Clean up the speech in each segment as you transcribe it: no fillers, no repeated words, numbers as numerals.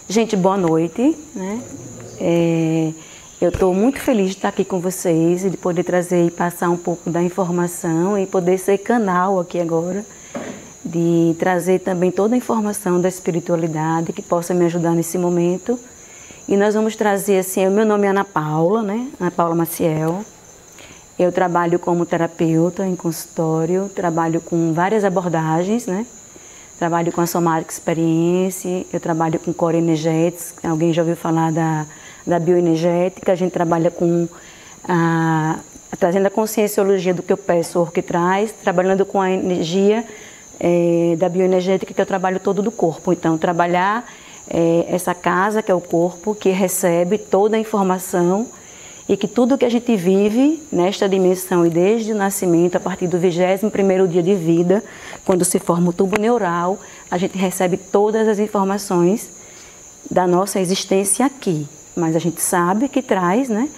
Gente, boa noite, né? Eu estou muito feliz de estar aqui com vocês e de poder trazer e passar um pouco da informação e poder ser canal aqui agora, de trazer também toda a informação da espiritualidade que possa me ajudar nesse momento. E nós vamos trazer assim, o meu nome é Ana Paula, né? Ana Paula Maciel. Eu trabalho como terapeuta em consultório, trabalho com várias abordagens, né? Trabalho com a Somatic Experience, eu trabalho com Core Energetics, alguém já ouviu falar da bioenergética, a gente trabalha com trazendo a conscienciologia do que o Pessor que traz, trabalhando com a energia da bioenergética, que é o trabalho todo do corpo. Então, trabalhar essa casa, que é o corpo, que recebe toda a informação e que tudo que a gente vive nesta dimensão e desde o nascimento, a partir do 21º dia de vida, quando se forma o tubo neural, a gente recebe todas as informações da nossa existência aqui. Mas a gente sabe que traz, né,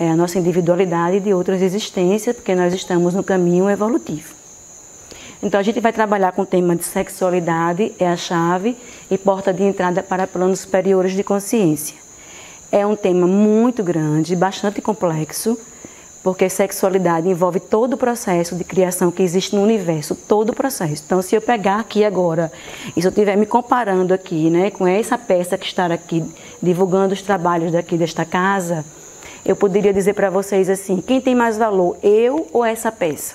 a nossa individualidade de outras existências, porque nós estamos no caminho evolutivo. Então a gente vai trabalhar com o tema de sexualidade, é a chave e porta de entrada para planos superiores de consciência. É um tema muito grande, bastante complexo, porque sexualidade envolve todo o processo de criação que existe no universo, todo o processo. Então, se eu pegar aqui agora, e se eu estiver me comparando aqui, né, com essa peça que está aqui, divulgando os trabalhos daqui desta casa, eu poderia dizer para vocês assim, quem tem mais valor, eu ou essa peça?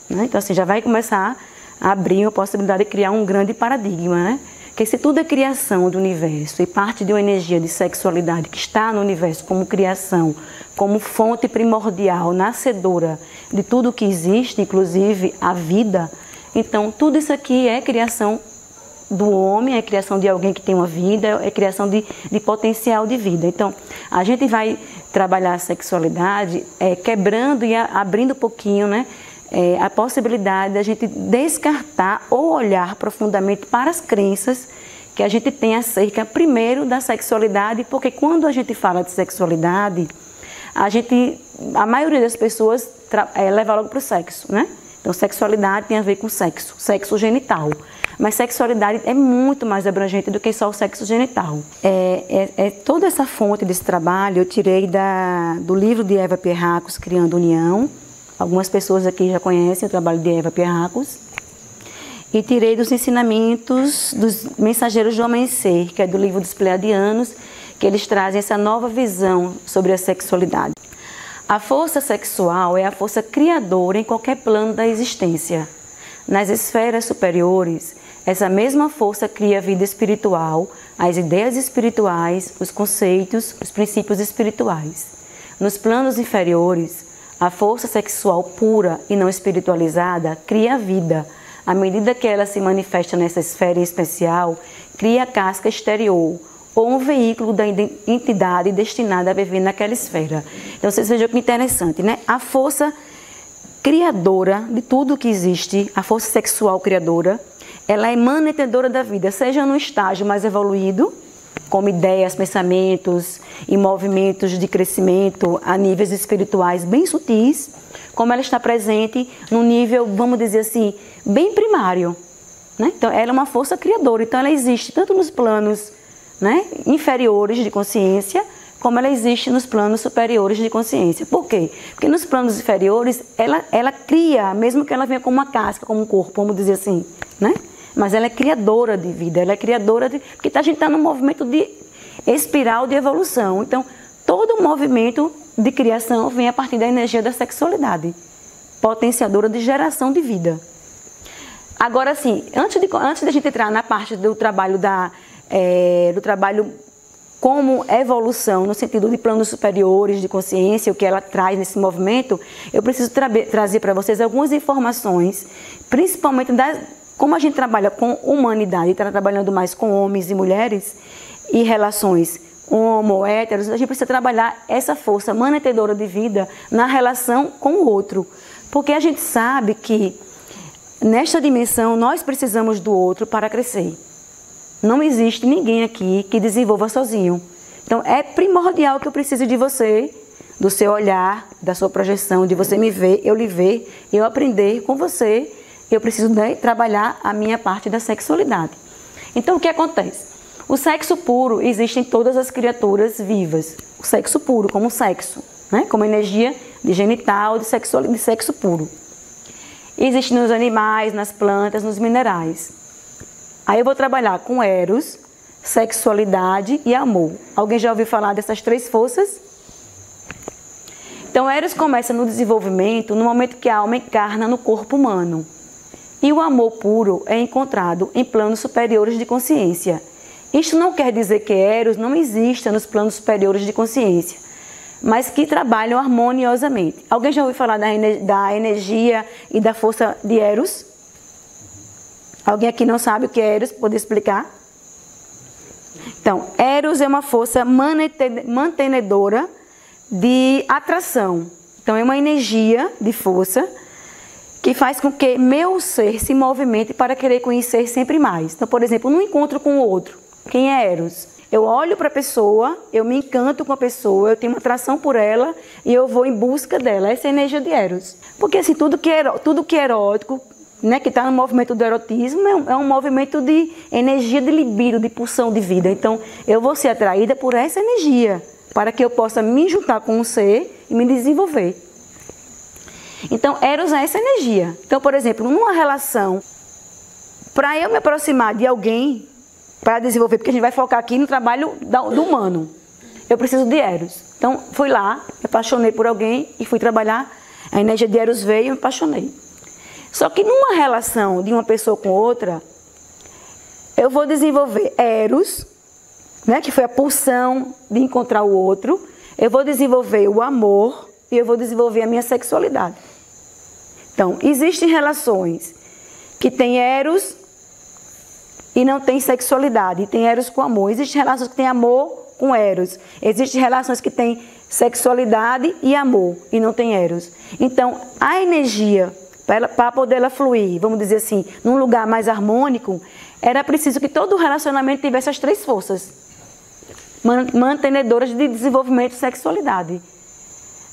Né? Então, assim, já vai começar a abrir a possibilidade de criar um grande paradigma, né? Porque se tudo é criação do universo e parte de uma energia de sexualidade que está no universo como criação, como fonte primordial, nascedora de tudo que existe, inclusive a vida, então tudo isso aqui é criação do homem, é criação de alguém que tem uma vida, é criação de potencial de vida. Então, a gente vai trabalhar a sexualidade quebrando e abrindo um pouquinho, né? A possibilidade da gente descartar ou olhar profundamente para as crenças que a gente tem acerca, primeiro, da sexualidade, porque quando a gente fala de sexualidade, a maioria das pessoas leva logo para o sexo, né? Então, sexualidade tem a ver com sexo, sexo genital. Mas sexualidade é muito mais abrangente do que só o sexo genital. Toda essa fonte desse trabalho eu tirei do livro de Eva Pierrakos, Criando União. Algumas pessoas aqui já conhecem o trabalho de Eva Pierrakos. E tirei dos ensinamentos dos Mensageiros do Amanhecer, que é do livro dos Pleiadianos, que eles trazem essa nova visão sobre a sexualidade. A força sexual é a força criadora em qualquer plano da existência. Nas esferas superiores, essa mesma força cria a vida espiritual, as ideias espirituais, os conceitos, os princípios espirituais. Nos planos inferiores, a força sexual pura e não espiritualizada cria a vida. À medida que ela se manifesta nessa esfera em especial, cria a casca exterior, ou um veículo da entidade destinada a viver naquela esfera. Então, vocês vejam que interessante, né? A força criadora de tudo que existe, a força sexual criadora, ela é mantenedora da vida, seja no estágio mais evoluído, como ideias, pensamentos e movimentos de crescimento a níveis espirituais bem sutis, como ela está presente no nível, vamos dizer assim, bem primário, né? Então, ela é uma força criadora, então ela existe tanto nos planos, né, inferiores de consciência, como ela existe nos planos superiores de consciência. Por quê? Porque nos planos inferiores, ela cria, mesmo que ela venha como uma casca, como um corpo, vamos dizer assim, né? Mas ela é criadora de vida, ela é criadora de... Porque a gente está num movimento de espiral de evolução. Então, todo movimento de criação vem a partir da energia da sexualidade, potenciadora de geração de vida. Agora, assim, antes de a gente entrar na parte do trabalho do trabalho como evolução, no sentido de planos superiores de consciência, o que ela traz nesse movimento, eu preciso trazer para vocês algumas informações, principalmente como a gente trabalha com humanidade, está trabalhando mais com homens e mulheres e relações homo, héteros, a gente precisa trabalhar essa força mantenedora de vida na relação com o outro. Porque a gente sabe que nesta dimensão nós precisamos do outro para crescer. Não existe ninguém aqui que desenvolva sozinho. Então é primordial que eu precise de você, do seu olhar, da sua projeção, de você me ver, eu lhe ver, eu aprender com você. Eu preciso trabalhar a minha parte da sexualidade. Então, o que acontece? O sexo puro existe em todas as criaturas vivas. O sexo puro, como sexo, né? Como energia de genital, de sexo puro. Existe nos animais, nas plantas, nos minerais. Aí eu vou trabalhar com eros, sexualidade e amor. Alguém já ouviu falar dessas três forças? Então, eros começa no desenvolvimento no momento que a alma encarna no corpo humano. E o amor puro é encontrado em planos superiores de consciência. Isto não quer dizer que eros não exista nos planos superiores de consciência, mas que trabalham harmoniosamente. Alguém já ouviu falar da energia e da força de eros? Alguém aqui não sabe o que é eros? Pode explicar? Então, eros é uma força mantenedora de atração. Então, é uma energia de força que faz com que meu ser se movimente para querer conhecer sempre mais. Então, por exemplo, num encontro com o outro, quem é eros? Eu olho para a pessoa, eu me encanto com a pessoa, eu tenho uma atração por ela e eu vou em busca dela. Essa é a energia de eros. Porque assim, tudo que é erótico, né, que está no movimento do erotismo, é um movimento de energia de libido, de pulsão de vida. Então, eu vou ser atraída por essa energia, para que eu possa me juntar com um ser e me desenvolver. Então, eros é essa energia. Então, por exemplo, numa relação, para eu me aproximar de alguém, para desenvolver, porque a gente vai focar aqui no trabalho do humano, eu preciso de eros. Então, fui lá, me apaixonei por alguém e fui trabalhar, a energia de eros veio e me apaixonei. Só que numa relação de uma pessoa com outra, eu vou desenvolver eros, né, que foi a pulsão de encontrar o outro, eu vou desenvolver o amor e eu vou desenvolver a minha sexualidade. Então, existem relações que têm eros e não tem sexualidade, e tem eros com amor. Existem relações que têm amor com eros. Existem relações que têm sexualidade e amor, e não tem eros. Então, a energia, para poder ela fluir, vamos dizer assim, num lugar mais harmônico, era preciso que todo relacionamento tivesse as três forças mantenedoras de desenvolvimento e sexualidade.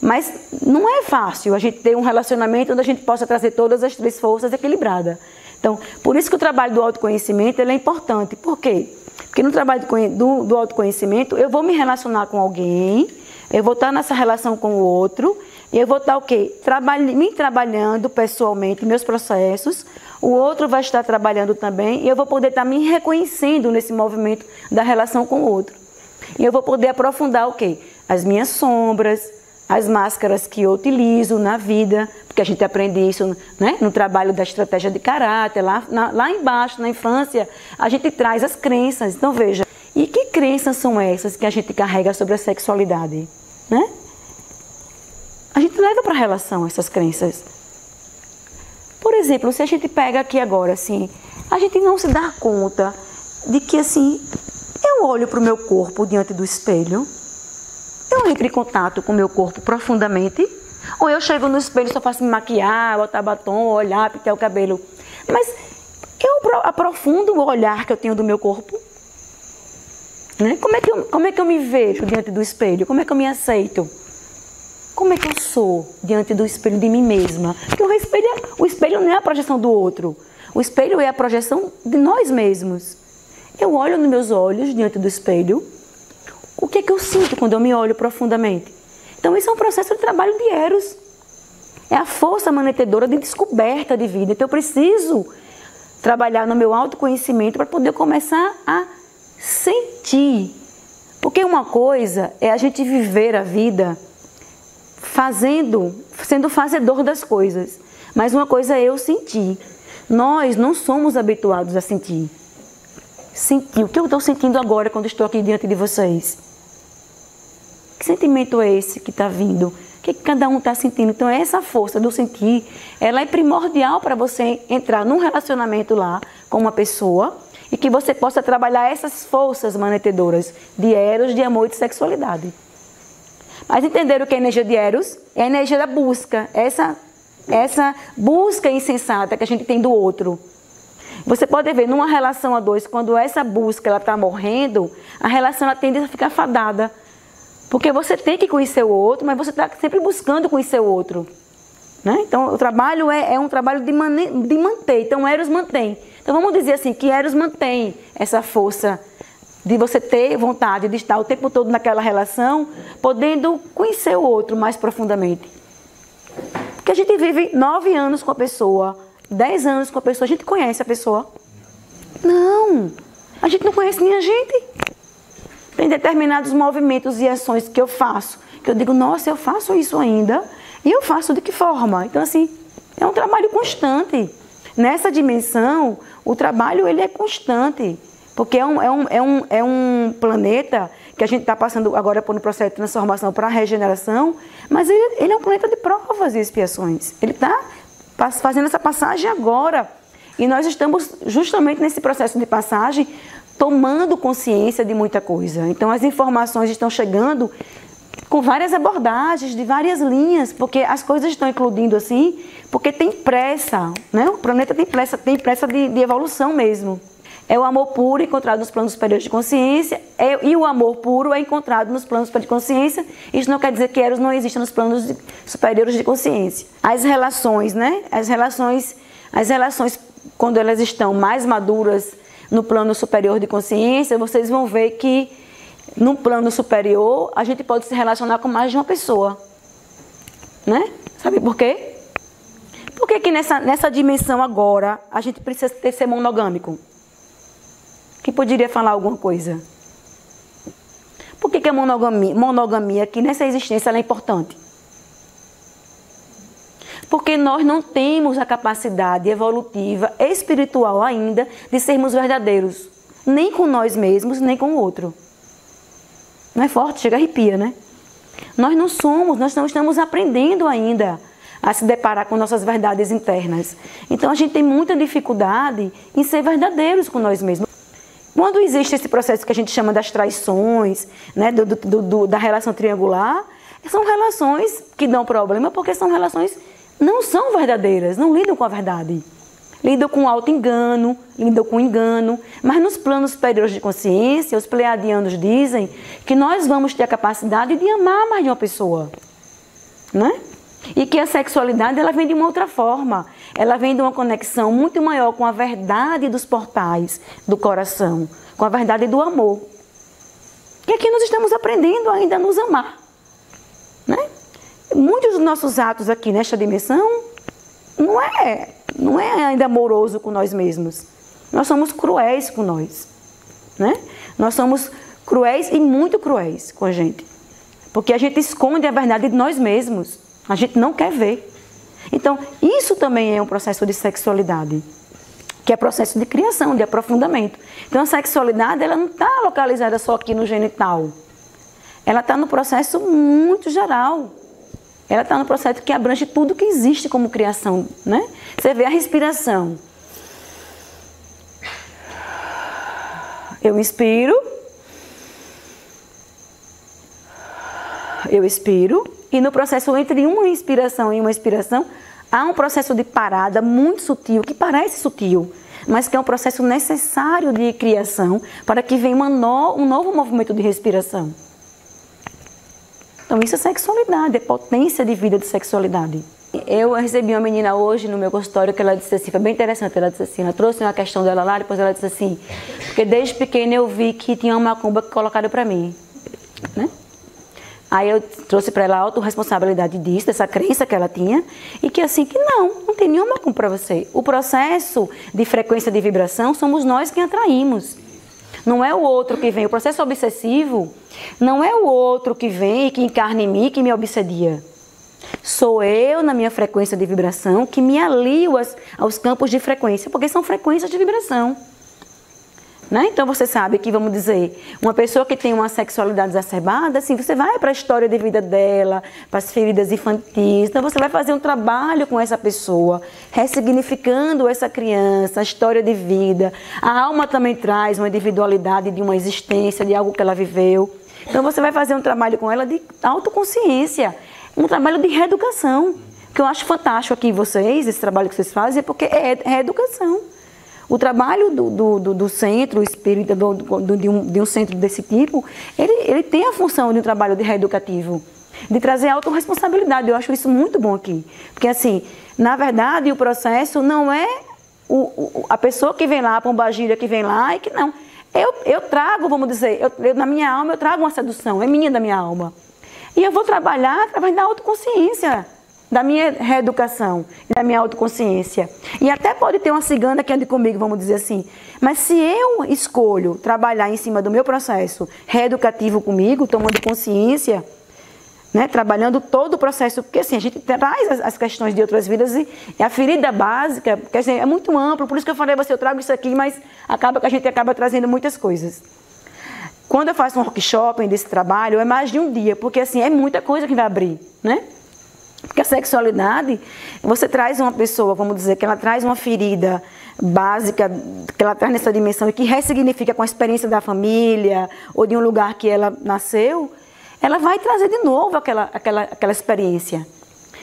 Mas não é fácil a gente ter um relacionamento onde a gente possa trazer todas as três forças equilibradas. Então, por isso que o trabalho do autoconhecimento ele é importante. Por quê? Porque no trabalho do autoconhecimento, eu vou me relacionar com alguém, eu vou estar nessa relação com o outro, e eu vou estar o quê? Me trabalhando pessoalmente, meus processos, o outro vai estar trabalhando também, e eu vou poder estar me reconhecendo nesse movimento da relação com o outro. E eu vou poder aprofundar o quê? As minhas sombras, as máscaras que eu utilizo na vida, porque a gente aprende isso, né, no trabalho da estratégia de caráter, lá embaixo, na infância, a gente traz as crenças. Então veja, e que crenças são essas que a gente carrega sobre a sexualidade? Né? A gente leva para a relação essas crenças. Por exemplo, se a gente pega aqui agora, assim, a gente não se dá conta de que, assim, eu olho para o meu corpo diante do espelho, eu entro em contato com o meu corpo profundamente, ou eu chego no espelho e só faço me maquiar, botar batom, olhar, pintar o cabelo. Mas eu aprofundo o olhar que eu tenho do meu corpo. Né? Como é que eu me vejo diante do espelho? Como é que eu me aceito? Como é que eu sou diante do espelho de mim mesma? Porque o espelho não é a projeção do outro. O espelho é a projeção de nós mesmos. Eu olho nos meus olhos diante do espelho. O que é que eu sinto quando eu me olho profundamente? Então, isso é um processo de trabalho de eros. É a força mantenedora de descoberta de vida. Então, eu preciso trabalhar no meu autoconhecimento para poder começar a sentir. Porque uma coisa é a gente viver a vida sendo fazedor das coisas. Mas uma coisa é eu sentir. Nós não somos habituados a sentir. Sentir. O que eu estou sentindo agora quando estou aqui diante de vocês? Que sentimento é esse que está vindo? O que cada um está sentindo? Então, essa força do sentir, ela é primordial para você entrar num relacionamento lá com uma pessoa e que você possa trabalhar essas forças manetedoras de eros, de amor e de sexualidade. Mas entenderam o que é a energia de eros? É a energia da busca, essa busca insensata que a gente tem do outro. Você pode ver, numa relação a dois, quando essa busca está morrendo, a relação ela tende a ficar fadada. Porque você tem que conhecer o outro, mas você está sempre buscando conhecer o outro. Né? Então, o trabalho é um trabalho de manter. Então, Eros mantém. Então, vamos dizer assim, que Eros mantém essa força de você ter vontade de estar o tempo todo naquela relação, podendo conhecer o outro mais profundamente. Porque a gente vive 9 anos com a pessoa, 10 anos com a pessoa, a gente conhece a pessoa? Não, a gente não conhece nem a gente. Tem determinados movimentos e ações que eu faço, que eu digo, nossa, eu faço isso ainda, e eu faço de que forma? Então, assim, é um trabalho constante. Nessa dimensão, o trabalho ele é constante, porque é um planeta que a gente está passando agora por um processo de transformação para a regeneração, mas ele é um planeta de provas e expiações. Ele está fazendo essa passagem agora. E nós estamos justamente nesse processo de passagem tomando consciência de muita coisa. Então as informações estão chegando com várias abordagens, de várias linhas, porque as coisas estão eclodindo assim, porque tem pressa, né? O planeta tem pressa de evolução mesmo. É o amor puro encontrado nos planos superiores de consciência, e o amor puro é encontrado nos planos superiores de consciência. Isso não quer dizer que Eros não existe nos planos superiores de consciência. As relações, né? As relações, quando elas estão mais maduras no plano superior de consciência, vocês vão ver que no plano superior a gente pode se relacionar com mais de uma pessoa, né? Sabe por quê? Por que nessa dimensão agora a gente precisa ser monogâmico? Quem poderia falar alguma coisa? Por que a monogamia aqui nessa existência ela é importante? Porque nós não temos a capacidade evolutiva, espiritual ainda, de sermos verdadeiros. Nem com nós mesmos, nem com o outro. Não é forte? Chega a arrepia, né? Nós não estamos aprendendo ainda a se deparar com nossas verdades internas. Então a gente tem muita dificuldade em ser verdadeiros com nós mesmos. Quando existe esse processo que a gente chama das traições, né, da relação triangular, são relações que dão problema porque são relações não são verdadeiras, não lidam com a verdade. Lidam com auto-engano, lidam com engano, mas nos planos superiores de consciência, os pleiadianos dizem que nós vamos ter a capacidade de amar mais de uma pessoa, né? E que a sexualidade ela vem de uma outra forma, ela vem de uma conexão muito maior com a verdade dos portais do coração, com a verdade do amor. E aqui nós estamos aprendendo ainda a nos amar, né? Muitos dos nossos atos aqui nesta dimensão não é ainda amoroso com nós mesmos. Nós somos cruéis com nós, né? Nós somos cruéis e muito cruéis com a gente, porque a gente esconde a verdade de nós mesmos. A gente não quer ver. Então, isso também é um processo de sexualidade, que é processo de criação, de aprofundamento. Então, a sexualidade ela não está localizada só aqui no genital. Ela está no processo muito geral. Ela está no processo que abrange tudo que existe como criação, né? Você vê a respiração. Eu inspiro. Eu expiro. E no processo entre uma inspiração e uma expiração, há um processo de parada muito sutil, que parece sutil, mas que é um processo necessário de criação para que venha um novo movimento de respiração. Então isso é sexualidade, é potência de vida de sexualidade. Eu recebi uma menina hoje no meu consultório que ela disse assim, foi bem interessante, ela disse assim, ela trouxe uma questão dela lá, depois ela disse assim, porque desde pequena eu vi que tinha uma macumba que colocaram para mim, né? Aí eu trouxe para ela a autorresponsabilidade disso, dessa crença que ela tinha, e que assim, que não tem nenhuma macumba para você. O processo de frequência de vibração somos nós que atraímos. Não é o outro que vem. O processo obsessivo não é o outro que vem e que encarna em mim, que me obsedia. Sou eu, na minha frequência de vibração, que me alio aos campos de frequência, porque são frequências de vibração. Né? Então você sabe que, vamos dizer, uma pessoa que tem uma sexualidade exacerbada, assim, você vai para a história de vida dela, para as feridas infantis, então você vai fazer um trabalho com essa pessoa, ressignificando essa criança, a história de vida. A alma também traz uma individualidade de uma existência, de algo que ela viveu. Então você vai fazer um trabalho com ela de autoconsciência, um trabalho de reeducação, que eu acho fantástico aqui em vocês, esse trabalho que vocês fazem, porque é reeducação. O trabalho do centro espírita, de um centro desse tipo, ele tem a função de um trabalho de reeducativo, de trazer autorresponsabilidade. Eu acho isso muito bom aqui. Porque, assim, na verdade, o processo não é a pessoa que vem lá, a pombagira que vem lá, e que não. Eu trago, vamos dizer, na minha alma eu trago uma sedução, é minha da minha alma. E eu vou trabalhar através da autoconsciência, da minha reeducação, da minha autoconsciência. E até pode ter uma cigana que ande comigo, vamos dizer assim. Mas se eu escolho trabalhar em cima do meu processo reeducativo comigo, tomando consciência, né, trabalhando todo o processo, porque assim, a gente traz as questões de outras vidas e a ferida básica, quer dizer, é muito amplo, por isso que eu falei a você, eu trago isso aqui, mas acaba que a gente acaba trazendo muitas coisas. Quando eu faço um workshop desse trabalho, é mais de um dia, porque assim, é muita coisa que vai abrir, né? Porque a sexualidade, você traz uma pessoa, vamos dizer, que ela traz uma ferida básica, que ela traz nessa dimensão e que ressignifica com a experiência da família ou de um lugar que ela nasceu, ela vai trazer de novo aquela experiência.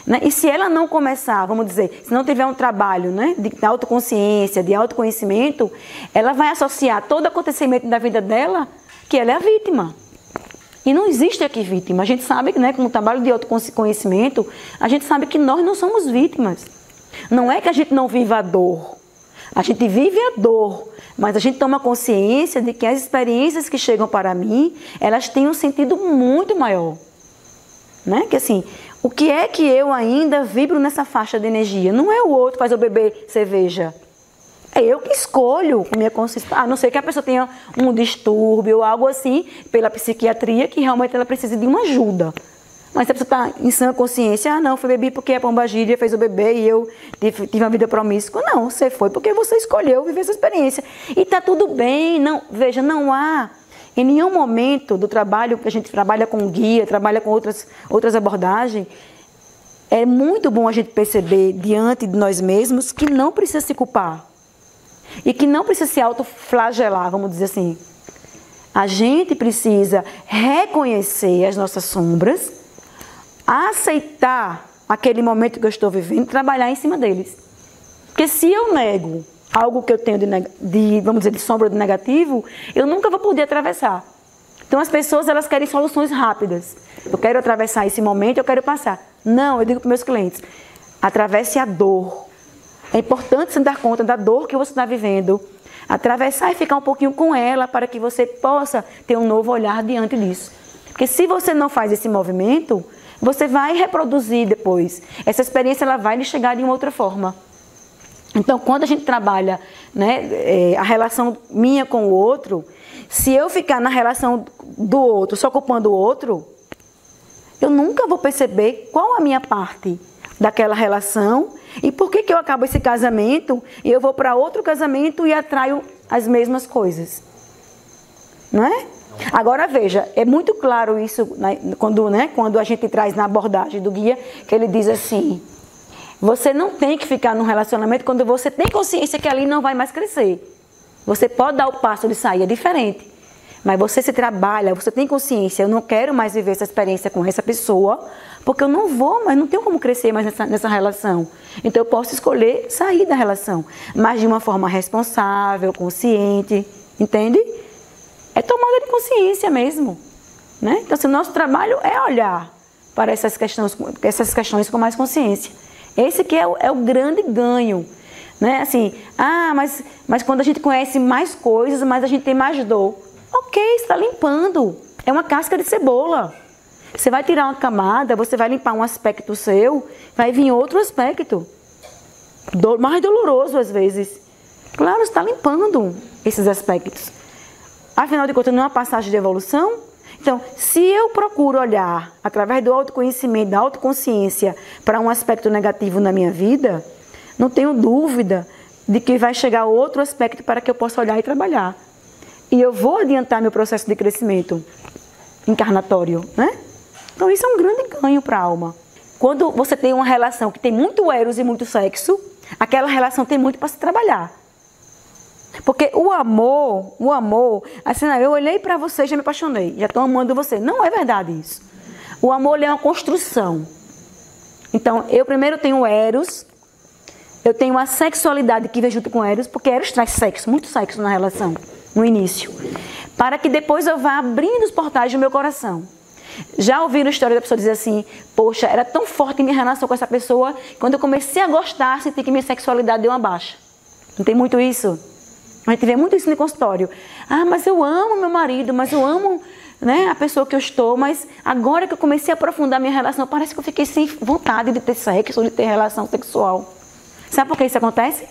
Né? E se ela não começar, vamos dizer, se não tiver um trabalho, né, de autoconsciência, de autoconhecimento, ela vai associar todo acontecimento da vida dela que ela é a vítima. E não existe aqui vítima. A gente sabe, né, com o trabalho de autoconhecimento, a gente sabe que nós não somos vítimas. Não é que a gente não viva a dor. A gente vive a dor, mas a gente toma consciência de que as experiências que chegam para mim, elas têm um sentido muito maior. Né? Que assim, o que é que eu ainda vibro nessa faixa de energia? Não é o outro que faz eu beber cerveja. É eu que escolho com minha consciência. A não ser que a pessoa tenha um distúrbio ou algo assim, pela psiquiatria, que realmente ela precisa de uma ajuda. Mas se a pessoa está em sã consciência, não, foi beber porque a pombagira fez eu beber e eu tive uma vida promíscua. Não, você foi porque você escolheu viver essa experiência. E está tudo bem. Não, veja, não há em nenhum momento do trabalho, que a gente trabalha com guia, trabalha com outras abordagens, é muito bom a gente perceber diante de nós mesmos que não precisa se culpar. E que não precisa se autoflagelar, vamos dizer assim. A gente precisa reconhecer as nossas sombras, aceitar aquele momento que eu estou vivendo e trabalhar em cima deles. Porque se eu nego algo que eu tenho vamos dizer, de sombra de negativo, eu nunca vou poder atravessar. Então as pessoas, elas querem soluções rápidas. Eu quero atravessar esse momento, eu quero passar. Não, eu digo para meus clientes, atravesse a dor. É importante você dar conta da dor que você está vivendo, atravessar e ficar um pouquinho com ela para que você possa ter um novo olhar diante disso. Porque se você não faz esse movimento, você vai reproduzir depois. Essa experiência ela vai lhe chegar de uma outra forma. Então, quando a gente trabalha, né, a relação minha com o outro, se eu ficar na relação do outro, só culpando o outro, eu nunca vou perceber qual a minha parte daquela relação e por que eu acabo esse casamento e eu vou para outro casamento e atraio as mesmas coisas. Não é? Agora veja, é muito claro isso quando a gente traz na abordagem do guia, que ele diz assim, você não tem que ficar num relacionamento quando você tem consciência que ali não vai mais crescer. Você pode dar o passo de sair, é diferente. Mas você se trabalha, você tem consciência, eu não quero mais viver essa experiência com essa pessoa, porque eu não vou, mas não tenho como crescer mais nessa relação. Então eu posso escolher sair da relação, mas de uma forma responsável, consciente, entende? É tomada de consciência mesmo. Né? Então assim, o nosso trabalho é olhar para essas questões com mais consciência. Esse que é o grande ganho. Né? Assim, mas quando a gente conhece mais coisas, mais a gente tem mais dor. Ok, você está limpando. É uma casca de cebola. Você vai tirar uma camada, você vai limpar um aspecto seu, vai vir outro aspecto. Mais doloroso às vezes. Claro, você está limpando esses aspectos. Afinal de contas, não é uma passagem de evolução? Então, se eu procuro olhar através do autoconhecimento, da autoconsciência, para um aspecto negativo na minha vida, não tenho dúvida de que vai chegar outro aspecto para que eu possa olhar e trabalhar. E eu vou adiantar meu processo de crescimento encarnatório, né? Então isso é um grande ganho para a alma. Quando você tem uma relação que tem muito eros e muito sexo, aquela relação tem muito para se trabalhar. Porque o amor, assim, eu olhei para você e já me apaixonei, já estou amando você. Não é verdade isso. O amor é uma construção. Então, eu primeiro tenho o eros, eu tenho a sexualidade que vem junto com o eros, porque eros traz sexo, muito sexo na relação, no início. Para que depois eu vá abrindo os portais do meu coração. Já ouviram a história da pessoa dizer assim, poxa, era tão forte minha relação com essa pessoa, quando eu comecei a gostar, senti que minha sexualidade deu uma baixa. Não tem muito isso? A gente vê muito isso no consultório. Ah, mas eu amo meu marido, mas eu amo, né, a pessoa que eu estou, mas agora que eu comecei a aprofundar minha relação, parece que eu fiquei sem vontade de ter sexo, de ter relação sexual. Sabe por que isso acontece?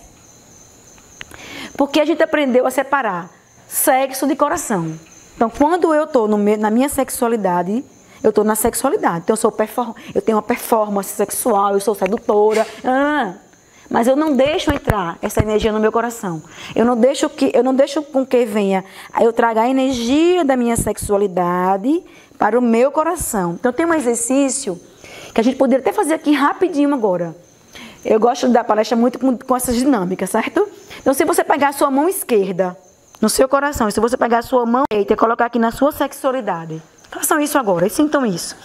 Porque a gente aprendeu a separar sexo de coração. Então, quando eu estou na minha sexualidade, eu estou na sexualidade. Então, eu tenho uma performance sexual, eu sou sedutora. Mas eu não deixo entrar essa energia no meu coração. Eu não deixo com que venha. Eu trago a energia da minha sexualidade para o meu coração. Então, tem um exercício que a gente poderia até fazer aqui rapidinho agora. Eu gosto de dar palestra muito com essas dinâmicas, certo? Então, se você pegar a sua mão esquerda no seu coração, e se você pegar a sua mão direita e colocar aqui na sua sexualidade, façam isso agora, e sintam isso.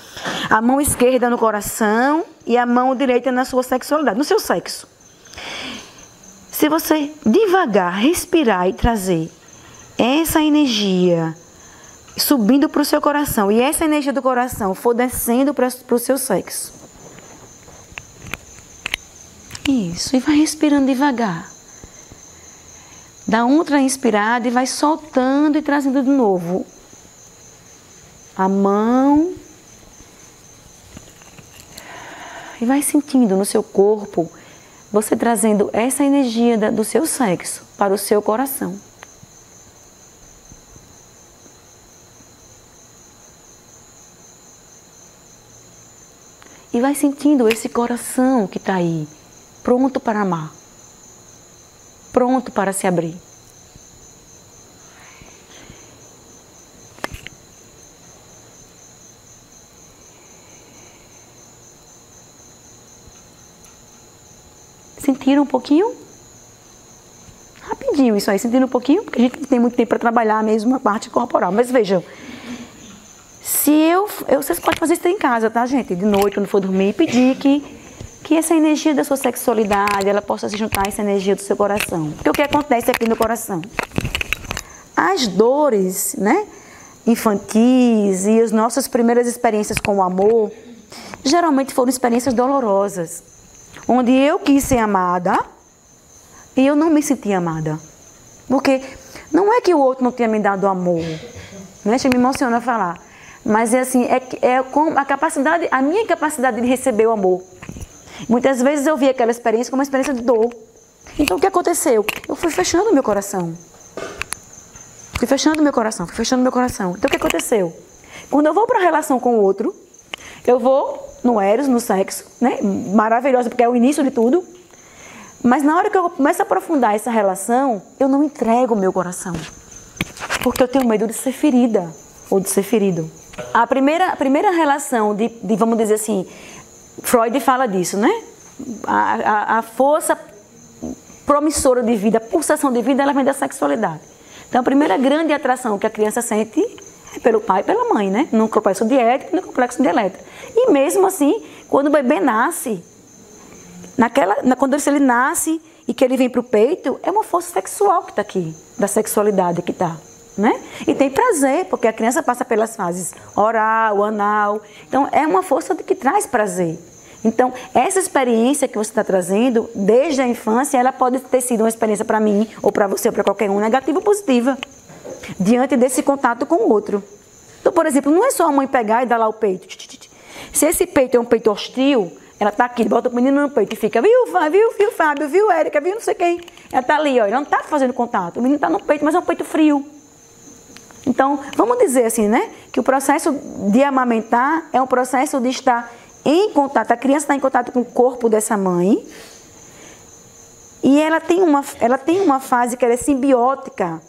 A mão esquerda no coração e a mão direita na sua sexualidade, no seu sexo. Se você devagar respirar e trazer essa energia subindo para o seu coração e essa energia do coração for descendo para o seu sexo. Isso, e vai respirando devagar. Dá outra inspirada e vai soltando e trazendo de novo a mão. E vai sentindo no seu corpo, você trazendo essa energia do seu sexo para o seu coração. E vai sentindo esse coração que está aí, pronto para amar, pronto para se abrir. Sentiram um pouquinho? Rapidinho isso aí, sentiram um pouquinho? Porque a gente não tem muito tempo para trabalhar mesmo a parte corporal. Mas vejam, vocês podem fazer isso em casa, tá, gente? De noite, quando for dormir, pedir que essa energia da sua sexualidade, ela possa se juntar a essa energia do seu coração. Porque o que acontece aqui no coração? As dores, né, infantis e as nossas primeiras experiências com o amor, geralmente foram experiências dolorosas. Onde eu quis ser amada e eu não me senti amada. Porque não é que o outro não tenha me dado amor. Né? Isso me emociona falar. Mas é assim, a minha capacidade de receber o amor. Muitas vezes eu vi aquela experiência como uma experiência de dor. Então o que aconteceu? Eu fui fechando meu coração. Fui fechando meu coração. Então o que aconteceu? Quando eu vou para a relação com o outro, eu vou no eros, no sexo, né? Maravilhoso, porque é o início de tudo. Mas na hora que eu começo a aprofundar essa relação, eu não entrego o meu coração. Porque eu tenho medo de ser ferida ou de ser ferido. A primeira relação vamos dizer assim, Freud fala disso, né? A força promissora de vida, a pulsação de vida, ela vem da sexualidade. Então a primeira grande atração que a criança sente é pelo pai e pela mãe, né? No complexo de Édipo e no complexo de Elétra. E mesmo assim, quando o bebê nasce, quando ele nasce e que ele vem para o peito, é uma força sexual que está aqui, da sexualidade que está, né? E tem prazer, porque a criança passa pelas fases oral, anal. Então, é uma força que traz prazer. Então, essa experiência que você está trazendo, desde a infância, ela pode ter sido uma experiência para mim, ou para você, ou para qualquer um, negativa ou positiva, diante desse contato com o outro. Então, por exemplo, não é só a mãe pegar e dar lá o peito. Se esse peito é um peito hostil, ela está aqui, bota o menino no peito e fica, viu Fábio, viu Érica, viu não sei quem. Ela está ali, ó, ela não está fazendo contato. O menino está no peito, mas é um peito frio. Então, vamos dizer assim, né? Que o processo de amamentar é um processo de estar em contato. A criança está em contato com o corpo dessa mãe. E ela tem uma fase que ela é simbiótica.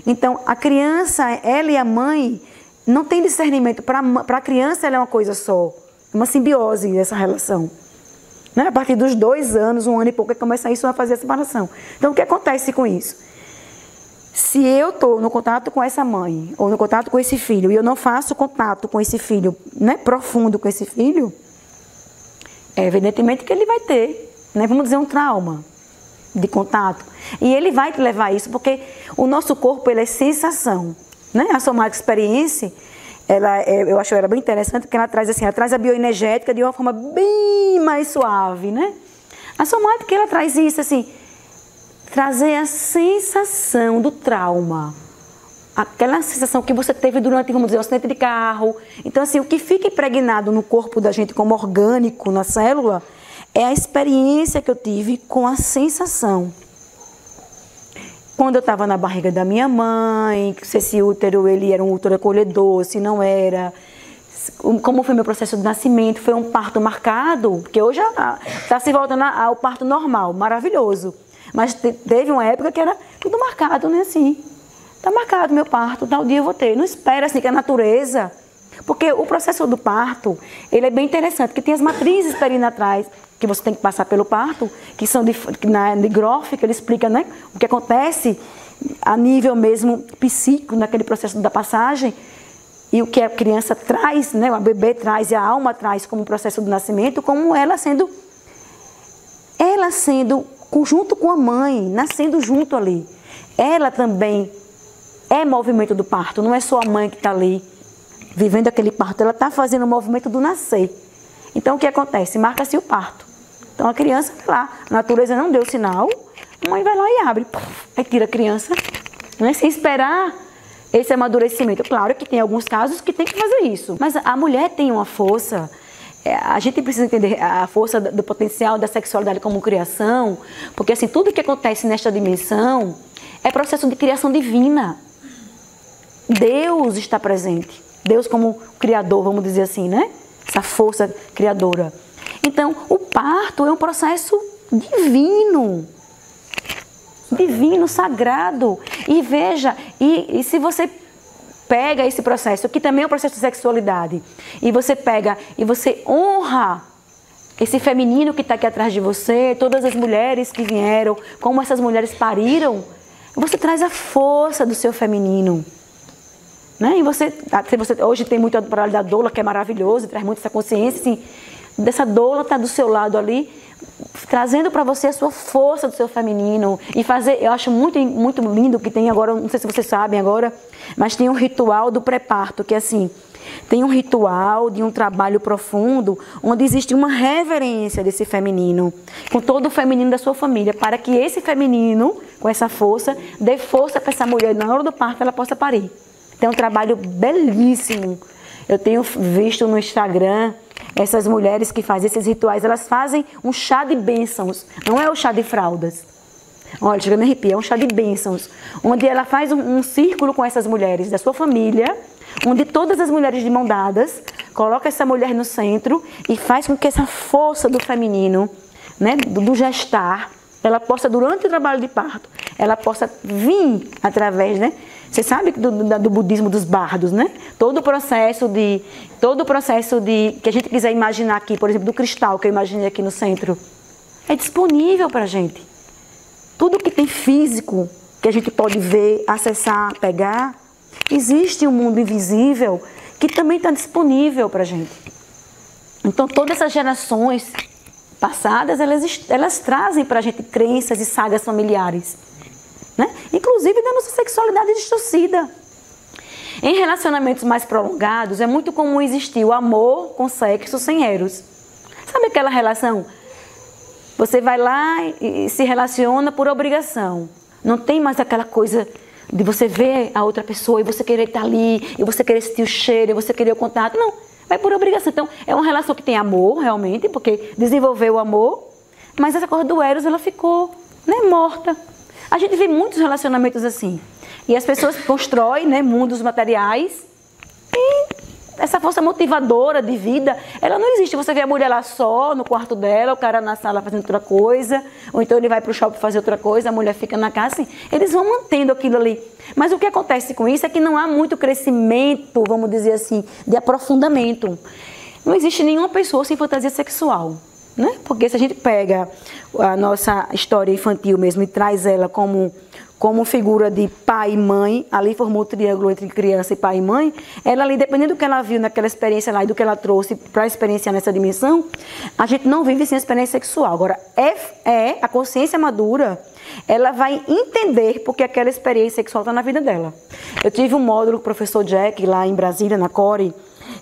Então, a criança, ela e a mãe, não tem discernimento. Para a criança, ela é uma coisa só. Uma simbiose dessa relação. Né? A partir dos 2 anos, 1 ano e pouco, começa isso a fazer a separação. Então, o que acontece com isso? Se eu estou no contato com essa mãe, ou no contato com esse filho, e eu não faço contato com esse filho, né, profundo com esse filho, é evidentemente que ele vai ter, né, vamos dizer, um trauma de contato. E ele vai te levar a isso, porque o nosso corpo, ele é sensação. Né? A somática experiência, eu acho ela bem interessante, porque ela traz a bioenergética de uma forma bem mais suave. Né? A somática, ela traz isso assim, trazer a sensação do trauma. Aquela sensação que você teve durante, vamos dizer, um acidente de carro. Então, assim, o que fica impregnado no corpo da gente como orgânico, na célula, é a experiência que eu tive com a sensação. Quando eu estava na barriga da minha mãe, se esse útero ele era um útero acolhedor, se não era, como foi meu processo de nascimento, foi um parto marcado, porque hoje está se voltando ao parto normal, maravilhoso. Mas teve uma época que era tudo marcado, né, assim. Está marcado meu parto, tal dia eu vou ter. Não espera assim que a natureza... Porque o processo do parto, ele é bem interessante, porque tem as matrizes perinatais que você tem que passar pelo parto, que são de Groff, que ele explica, né, o que acontece a nível mesmo psíquico naquele processo da passagem, e o que a criança traz, né, o bebê traz e a alma traz como processo do nascimento, como ela sendo junto com a mãe, nascendo junto ali. Ela também é movimento do parto, não é só a mãe que está ali vivendo aquele parto, ela está fazendo o movimento do nascer. Então o que acontece? Marca-se o parto. Então a criança vai lá, a natureza não deu sinal, a mãe vai lá e abre, aí tira a criança, né, sem esperar esse amadurecimento. Claro que tem alguns casos que tem que fazer isso, mas a mulher tem uma força, a gente precisa entender a força do potencial da sexualidade como criação, porque assim, tudo que acontece nesta dimensão é processo de criação divina. Deus está presente. Deus como criador, vamos dizer assim, né? Essa força criadora. Então, o parto é um processo divino. Divino, sagrado. E veja, e se você pega esse processo, que também é um processo de sexualidade, e você pega e você honra esse feminino que está aqui atrás de você, todas as mulheres que vieram, como essas mulheres pariram, você traz a força do seu feminino. Né? E você hoje tem muito a parada da doula, que é maravilhoso, traz muito essa consciência, assim, dessa doula está do seu lado ali, trazendo para você a sua força do seu feminino. E fazer, eu acho muito, muito lindo que tem agora, não sei se vocês sabem agora, mas tem um ritual do pré-parto, que é assim, tem um ritual de um trabalho profundo, onde existe uma reverência desse feminino, com todo o feminino da sua família, para que esse feminino, com essa força, dê força para essa mulher, na hora do parto, ela possa parir. Tem um trabalho belíssimo. Eu tenho visto no Instagram essas mulheres que fazem esses rituais. Elas fazem um chá de bênçãos. Não é o chá de fraldas. Olha, chega a me arrepiar. É um chá de bênçãos. Onde ela faz um círculo com essas mulheres da sua família. Onde todas as mulheres de mão dadas colocam essa mulher no centro e faz com que essa força do feminino, né, do gestar, ela possa, durante o trabalho de parto, ela possa vir através, né? Você sabe do budismo dos bardos, né? Todo o processo de que a gente quiser imaginar aqui, por exemplo, do cristal que eu imaginei aqui no centro, é disponível para a gente. Tudo que tem físico, que a gente pode ver, acessar, pegar, existe um mundo invisível que também está disponível para a gente. Então, todas essas gerações passadas, elas trazem para a gente crenças e sagas familiares, né? Inclusive da nossa sexualidade distorcida. Em relacionamentos mais prolongados, é muito comum existir o amor com sexo sem eros. Sabe aquela relação? Você vai lá e se relaciona por obrigação. Não tem mais aquela coisa de você ver a outra pessoa e você querer estar ali, e você querer sentir o cheiro, e você querer o contato. Não, vai por obrigação. Então, é uma relação que tem amor, realmente, porque desenvolveu o amor, mas essa coisa do eros, ela ficou, né, morta. A gente vê muitos relacionamentos assim. E as pessoas constroem, né, mundos materiais e essa força motivadora de vida, ela não existe. Você vê a mulher lá só, no quarto dela, o cara na sala fazendo outra coisa, ou então ele vai para o shopping fazer outra coisa, a mulher fica na casa, assim, eles vão mantendo aquilo ali. Mas o que acontece com isso é que não há muito crescimento, vamos dizer assim, de aprofundamento. Não existe nenhuma pessoa sem fantasia sexual, né? Porque se a gente pega a nossa história infantil mesmo e traz ela como figura de pai e mãe, ali formou o triângulo entre criança e pai e mãe, ela ali, dependendo do que ela viu naquela experiência lá e do que ela trouxe para experienciar nessa dimensão, a gente não vive sem experiência sexual. Agora, a consciência madura, ela vai entender porque aquela experiência sexual está na vida dela. Eu tive um módulo com o professor Jack lá em Brasília, na Core,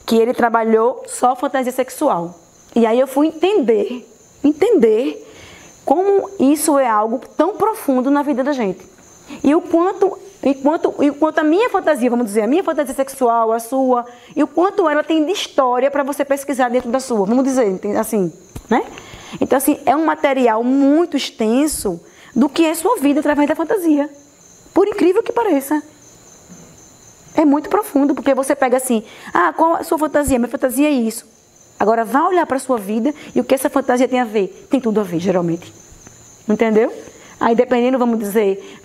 que ele trabalhou só fantasia sexual. E aí eu fui entender como isso é algo tão profundo na vida da gente. E o quanto a minha fantasia, vamos dizer, a minha fantasia sexual, a sua, e o quanto ela tem de história para você pesquisar dentro da sua, vamos dizer, assim, né? Então, assim, é um material muito extenso do que é sua vida através da fantasia. Por incrível que pareça. É muito profundo, porque você pega assim, qual a sua fantasia? Minha fantasia é isso. Agora, vá olhar para a sua vida e o que essa fantasia tem a ver? Tem tudo a ver, geralmente. Entendeu? Aí, dependendo, vamos dizer,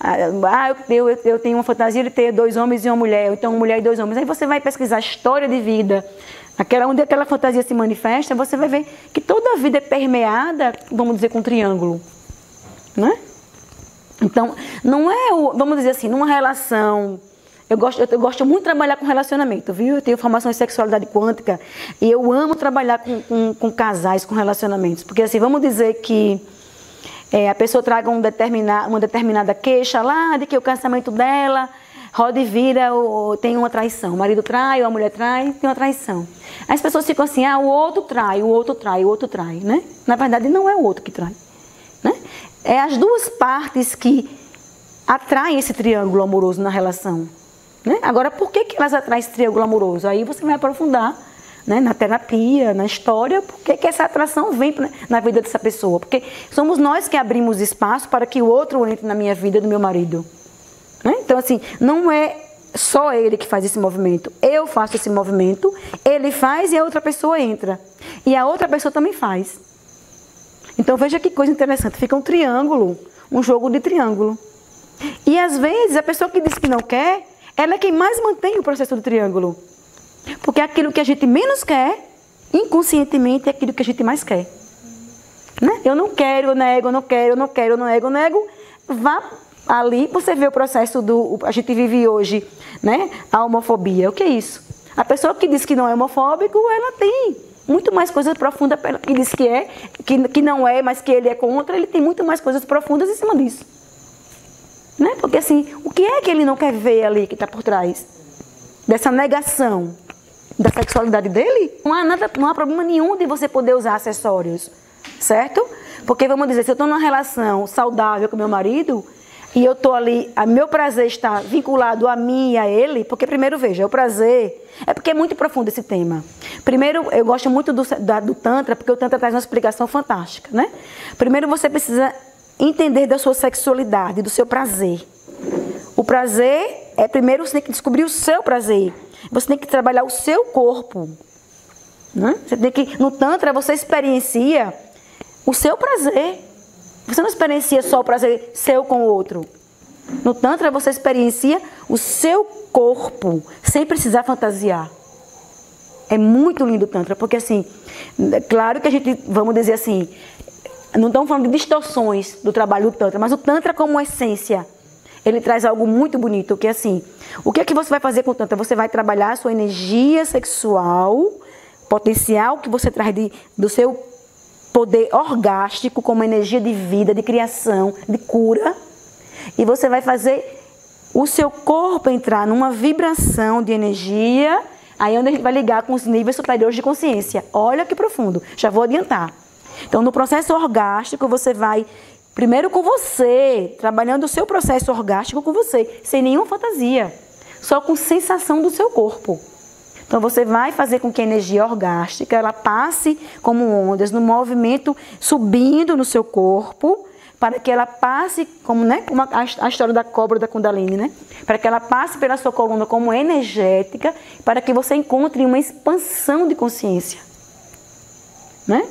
eu tenho uma fantasia de ter 2 homens e uma mulher, ou então uma mulher e 2 homens. Aí você vai pesquisar a história de vida, onde aquela fantasia se manifesta, você vai ver que toda a vida é permeada, vamos dizer, com um triângulo. Né? Então, não é, vamos dizer assim, numa relação... Eu gosto muito de trabalhar com relacionamento, viu? Eu tenho formação em sexualidade quântica e eu amo trabalhar com casais, com relacionamentos. Porque assim, vamos dizer que a pessoa traga uma determinada queixa lá, de que o casamento dela roda e vira, ou tem uma traição. O marido trai, ou a mulher trai, tem uma traição. As pessoas ficam assim, o outro trai, o outro trai, o outro trai, né? Na verdade, não é o outro que trai, né? É as duas partes que atraem esse triângulo amoroso na relação. Né? Agora, por que elas atraem esse triângulo amoroso? Aí você vai aprofundar, né, na terapia, na história, por que essa atração vem na vida dessa pessoa. Porque somos nós que abrimos espaço para que o outro entre na minha vida, do meu marido. Né? Então, assim, não é só ele que faz esse movimento. Eu faço esse movimento, ele faz e a outra pessoa entra. E a outra pessoa também faz. Então, veja que coisa interessante. Fica um triângulo, um jogo de triângulo. E, às vezes, a pessoa que diz que não quer... ela é quem mais mantém o processo do triângulo. Porque aquilo que a gente menos quer, inconscientemente, é aquilo que a gente mais quer. Né? Eu não quero, eu nego, eu não quero, eu não quero, eu não nego, eu nego. Vá ali, você vê o processo a gente vive hoje, né? A homofobia. O que é isso? A pessoa que diz que não é homofóbico, ela tem muito mais coisas profundas, que diz que é, que não é, mas que ele é contra, ele tem muito mais coisas profundas em cima disso. Né? Porque assim, o que é que ele não quer ver ali que está por trás dessa negação da sexualidade dele? Não há problema nenhum de você poder usar acessórios, certo? Porque vamos dizer, se eu estou numa relação saudável com meu marido e eu estou ali, meu prazer está vinculado a mim e a ele, porque primeiro veja, o prazer, é porque é muito profundo esse tema. Primeiro, eu gosto muito do Tantra, porque o Tantra traz uma explicação fantástica, né? Primeiro você precisa entender da sua sexualidade, do seu prazer. O prazer primeiro você tem que descobrir o seu prazer. Você tem que trabalhar o seu corpo. Né? Você tem que, no Tantra, você experiencia o seu prazer. Você não experiencia só o prazer seu com o outro. No Tantra, você experiencia o seu corpo, sem precisar fantasiar. É muito lindo o Tantra, porque assim, claro que a gente, vamos dizer assim, não estamos falando de distorções do trabalho do Tantra, mas o Tantra como essência, ele traz algo muito bonito, que é assim, o que é que você vai fazer com o Tantra? Você vai trabalhar a sua energia sexual, potencial que você traz do seu poder orgástico, como energia de vida, de criação, de cura, e você vai fazer o seu corpo entrar numa vibração de energia, aí é onde a gente vai ligar com os níveis superiores de consciência. Olha que profundo, já vou adiantar. Então, no processo orgástico, você vai, primeiro com você, trabalhando o seu processo orgástico com você, sem nenhuma fantasia, só com sensação do seu corpo. Então, você vai fazer com que a energia orgástica, ela passe como ondas, no movimento, subindo no seu corpo, para que ela passe, como a história da cobra da Kundalini, né? Para que ela passe pela sua coluna como energética, para que você encontre uma expansão de consciência, né?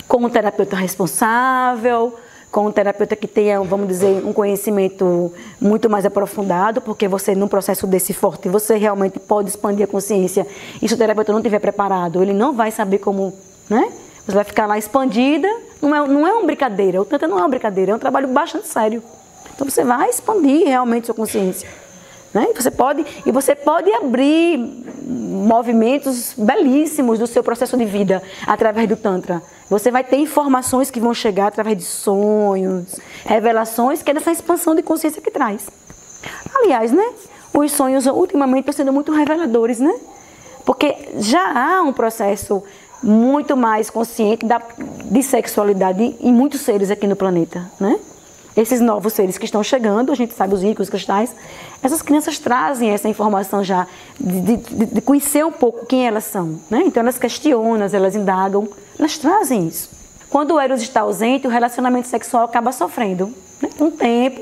Com um terapeuta responsável, com um terapeuta que tenha, vamos dizer, um conhecimento muito mais aprofundado, porque você, num processo desse forte, você realmente pode expandir a consciência. E se o terapeuta não estiver preparado, ele não vai saber como, né? Você vai ficar lá expandida, não é uma brincadeira, o Tantra não é uma brincadeira, é um trabalho bastante sério. Então você vai expandir realmente sua consciência. Né? E você pode abrir movimentos belíssimos do seu processo de vida através do Tantra. Você vai ter informações que vão chegar através de sonhos, revelações, que é dessa expansão de consciência que traz. Aliás, né? Os sonhos ultimamente estão sendo muito reveladores, né? Porque já há um processo muito mais consciente de sexualidade em muitos seres aqui no planeta, né? Esses novos seres que estão chegando, a gente sabe, os ricos, os cristais, essas crianças trazem essa informação já de conhecer um pouco quem elas são, né? Então elas questionam, elas indagam, elas trazem isso. Quando o Eros está ausente, o relacionamento sexual acaba sofrendo, né? Com o tempo,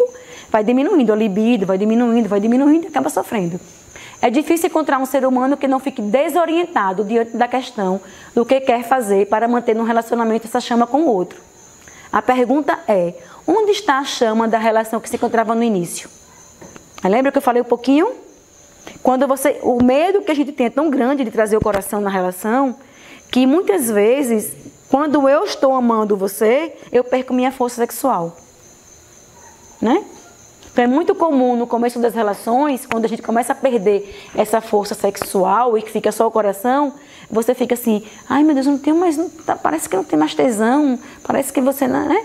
vai diminuindo a libido, vai diminuindo e acaba sofrendo. É difícil encontrar um ser humano que não fique desorientado diante da questão do que quer fazer para manter no relacionamento essa chama com o outro. A pergunta é, onde está a chama da relação que se encontrava no início? Lembra que eu falei um pouquinho? O medo que a gente tem é tão grande de trazer o coração na relação, que muitas vezes, quando eu estou amando você, eu perco minha força sexual, né? Então é muito comum no começo das relações, quando a gente começa a perder essa força sexual e que fica só o coração, você fica assim, ai meu Deus, eu não tenho mais, parece que não tem mais tesão, parece que você não, né?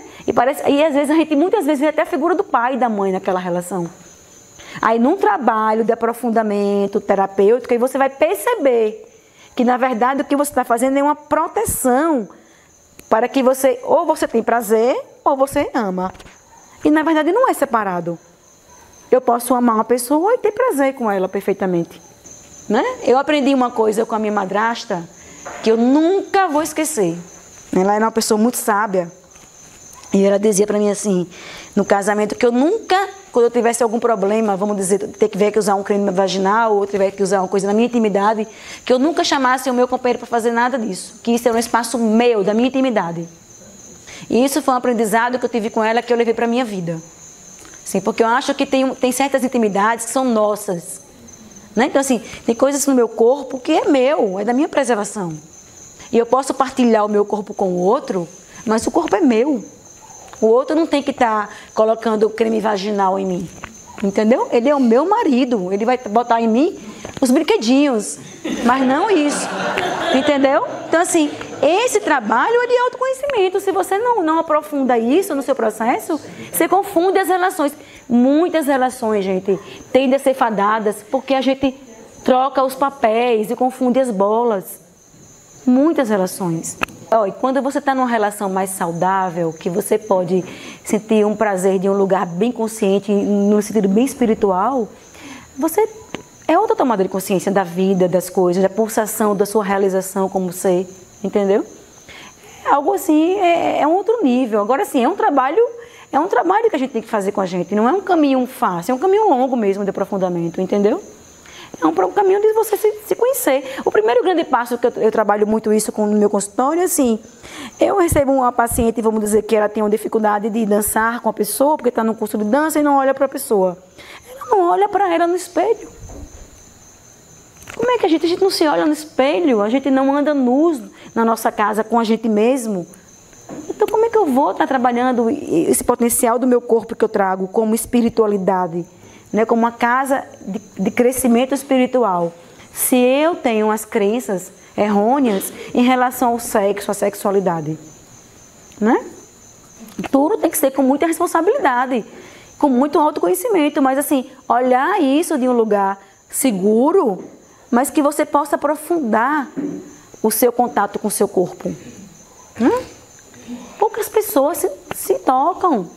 E às vezes muitas vezes vê até a figura do pai e da mãe naquela relação. Aí num trabalho de aprofundamento terapêutico, aí você vai perceber que na verdade o que você está fazendo é uma proteção para que você, ou você tem prazer, ou você ama. E na verdade não é separado. Eu posso amar uma pessoa e ter prazer com ela perfeitamente, né? Eu aprendi uma coisa com a minha madrasta que eu nunca vou esquecer. Ela era uma pessoa muito sábia. E ela dizia para mim assim, no casamento, que eu nunca, quando eu tivesse algum problema, vamos dizer, tiver que usar um creme vaginal ou tiver que usar uma coisa na minha intimidade, que eu nunca chamasse o meu companheiro para fazer nada disso. Que isso era um espaço meu, da minha intimidade. E isso foi um aprendizado que eu tive com ela, que eu levei para a minha vida. Sim, porque eu acho que tem certas intimidades que são nossas, né? Então, assim, tem coisas no meu corpo que é meu, é da minha preservação. E eu posso partilhar o meu corpo com o outro, mas o corpo é meu. O outro não tem que estar colocando creme vaginal em mim, entendeu? Ele é o meu marido, ele vai botar em mim os brinquedinhos, mas não isso, entendeu? Então, assim, esse trabalho é de autoconhecimento. Se você não aprofunda isso no seu processo, você confunde as relações. Muitas relações, gente, tendem a ser fadadas porque a gente troca os papéis e confunde as bolas. Muitas relações. E quando você está numa relação mais saudável, que você pode sentir um prazer de um lugar bem consciente, no sentido bem espiritual, você é outra tomada de consciência da vida, das coisas, da pulsação, da sua realização como ser, entendeu? Algo assim, é um outro nível. Agora sim, é um trabalho que a gente tem que fazer com a gente. Não é um caminho fácil, é um caminho longo mesmo de aprofundamento, entendeu? É um caminho de você se conhecer. O primeiro grande passo que eu trabalho muito isso no meu consultório é assim, eu recebo uma paciente, vamos dizer que ela tem uma dificuldade de dançar com a pessoa, porque está no curso de dança e não olha para a pessoa. Ela não olha para ela no espelho. Como é que a gente não se olha no espelho? A gente não anda nus na nossa casa com a gente mesmo? Então como é que eu vou estar trabalhando esse potencial do meu corpo que eu trago como espiritualidade? Né, como uma casa de crescimento espiritual. Se eu tenho as crenças errôneas em relação ao sexo, à sexualidade, né? Tudo tem que ser com muita responsabilidade, com muito autoconhecimento, mas assim, olhar isso de um lugar seguro, mas que você possa aprofundar o seu contato com o seu corpo. Poucas pessoas se tocam,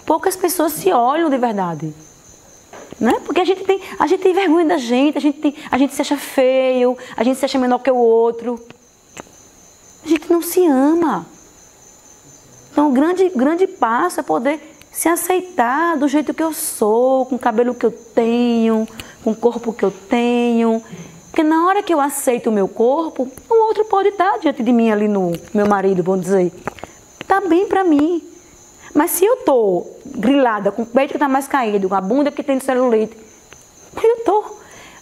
poucas pessoas se olham de verdade. Né? Porque a gente tem vergonha da gente, a gente se acha feio, a gente se acha menor que o outro. A gente não se ama. Então o grande passo é poder se aceitar do jeito que eu sou, com o cabelo que eu tenho, com o corpo que eu tenho. Porque na hora que eu aceito o meu corpo, o outro pode estar diante de mim ali no meu marido, vamos dizer. Tá bem pra mim. Mas se eu tô grilada, com o peito que está mais caído, com a bunda que tem celulite,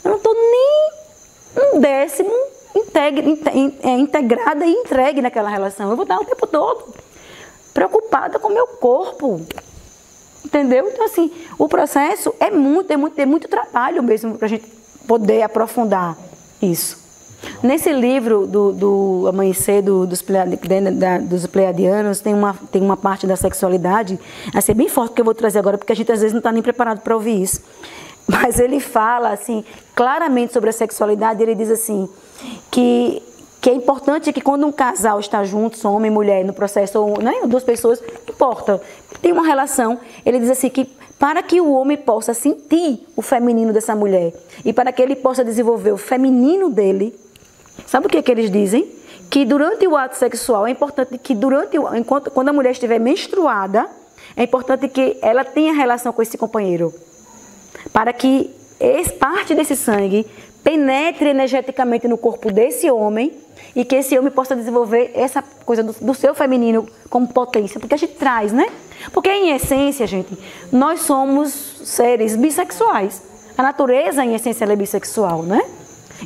eu não tô nem um décimo integrada e entregue naquela relação. Eu vou estar o tempo todo preocupada com o meu corpo. Entendeu? Então, assim, o processo é muito trabalho mesmo para a gente poder aprofundar isso. Nesse livro do Amanhecer dos Pleiadianos tem uma parte da sexualidade, assim, bem forte que eu vou trazer agora, porque a gente às vezes não está nem preparado para ouvir isso. Mas ele fala assim, claramente sobre a sexualidade, ele diz assim, que que é importante que quando um casal está juntos, homem e mulher, no processo, né, duas pessoas, não importa, tem uma relação, ele diz assim que para que o homem possa sentir o feminino dessa mulher e para que ele possa desenvolver o feminino dele, sabe o que eles dizem? Que durante o ato sexual é importante que quando a mulher estiver menstruada, é importante que ela tenha relação com esse companheiro, para que parte desse sangue penetre energeticamente no corpo desse homem e que esse homem possa desenvolver essa coisa do seu feminino como potência, porque a gente traz, né? Porque em essência, gente, nós somos seres bissexuais. A natureza, em essência, ela é bissexual, né?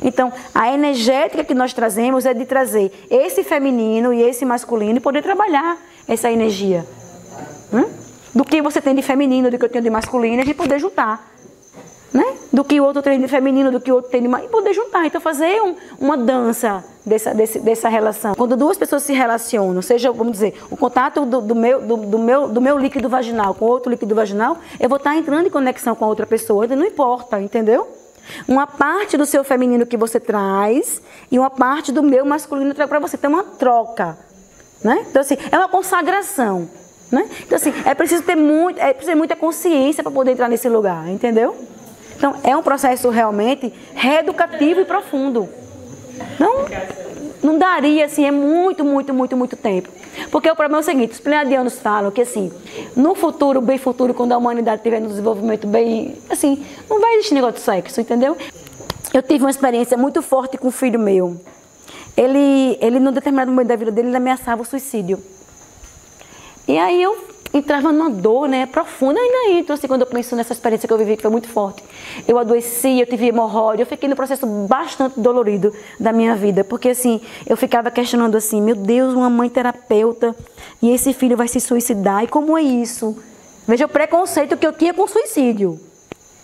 Então, a energética que nós trazemos é de trazer esse feminino e esse masculino e poder trabalhar essa energia, né? Do que você tem de feminino, do que eu tenho de masculino, a gente poder juntar. Né? Do que o outro tem de feminino, do que o outro tem de masculino, e poder juntar. Então, fazer uma dança dessa relação. Quando duas pessoas se relacionam, seja, vamos dizer, o contato do meu líquido vaginal com outro líquido vaginal, eu vou estar entrando em conexão com a outra pessoa, não importa, entendeu? Uma parte do seu feminino que você traz e uma parte do meu masculino traz para você. Tem uma troca, né? Então, assim, é uma consagração, né? Então, assim, é preciso ter muita consciência para poder entrar nesse lugar, entendeu? Então, é um processo realmente reeducativo e profundo. Não daria, assim, é muito tempo. Porque o problema é o seguinte, os pleiadianos falam que, assim, no futuro, bem futuro, quando a humanidade estiver no desenvolvimento bem, assim, não vai existir negócio de sexo, entendeu? Eu tive uma experiência muito forte com um filho meu. Ele num determinado momento da vida dele, ele ameaçava o suicídio. E aí eu entrava numa dor, né, profunda, ainda entro, assim, quando eu penso nessa experiência que eu vivi, que foi muito forte. Eu adoeci, eu tive hemorroide, eu fiquei no processo bastante dolorido da minha vida, porque, assim, eu ficava questionando assim, meu Deus, uma mãe terapeuta, e esse filho vai se suicidar, e como é isso? Veja o preconceito que eu tinha com o suicídio,